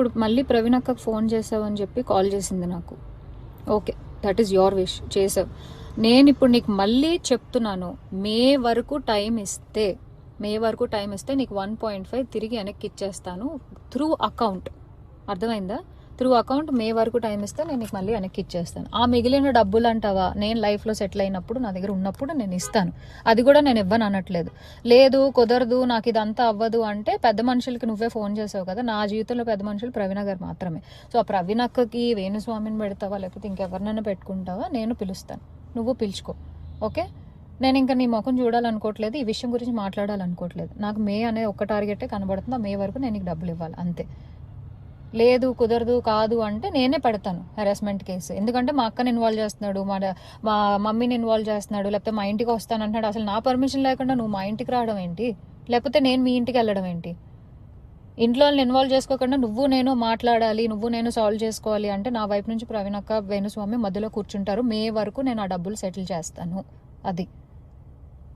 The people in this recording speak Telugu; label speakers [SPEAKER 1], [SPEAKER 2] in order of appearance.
[SPEAKER 1] ఇప్పుడు మళ్ళీ ప్రవీణ్ అక్కకు ఫోన్ చేసావని చెప్పి కాల్ చేసింది నాకు. Okay, that is your wish, చేసావు. నేను ఇప్పుడు నీకు మళ్ళీ చెప్తున్నాను, మే వరకు టైం ఇస్తే నీకు 1.5 తిరిగి వెనక్కి ఇచ్చేస్తాను త్రూ అకౌంట్. అర్థమైందా? త్రూ అకౌంట్ మే వరకు టైం ఇస్తే నేను నీకు మళ్ళీ వెనక్కి ఇచ్చేస్తాను. ఆ మిగిలిన డబ్బులు అంటావా, నేను లైఫ్లో సెటిల్ అయినప్పుడు నా దగ్గర ఉన్నప్పుడు నేను ఇస్తాను. అది కూడా నేను ఇవ్వను అనట్లేదు. లేదు కుదరదు, నాకు ఇదంతా అవ్వదు అంటే పెద్ద మనుషులకి నువ్వే ఫోన్ చేసావు కదా. నా జీవితంలో పెద్ద మనుషులు ప్రవీణ గారు మాత్రమే. సో ఆ ప్రవీణ అక్కకి వేణుస్వామిని పెడతావా లేకపోతే ఇంకెవరినైనా పెట్టుకుంటావా, నేను పిలుస్తాను, నువ్వు పిలుచుకో. ఓకే, నేను ఇంకా నీ ముఖం చూడాలనుకోవట్లేదు, ఈ విషయం గురించి మాట్లాడాలనుకోవట్లేదు. నాకు మే అనే ఒక్క టార్గెటే కనబడుతుంది, ఆ మే వరకు నేను నీకు డబ్బులు ఇవ్వాలి అంతే. లేదు కుదరదు కాదు అంటే నేనే పెడతాను హెరాస్మెంట్ కేసు. ఎందుకంటే మా అక్కని ఇన్వాల్వ్ చేస్తున్నాడు, మా మమ్మీని ఇన్వాల్వ్ చేస్తున్నాడు, లేకపోతే మా ఇంటికి వస్తానంటున్నాడు. అసలు నా పర్మిషన్ లేకుండా నువ్వు మా ఇంటికి రావడం ఏంటి, లేకపోతే నేను మీ ఇంటికి వెళ్ళడం ఏంటి? ఇంట్లో ఇన్వాల్వ్ చేసుకోకుండా నువ్వు నేను మాట్లాడాలి, నువ్వు నేను సాల్వ్ చేసుకోవాలి అంటే నా వైపు నుంచి ప్రవీణ్ అక్క వేణుస్వామి మధ్యలో కూర్చుంటారు. మే వరకు నేను ఆ డబ్బులు సెటిల్ చేస్తాను. అది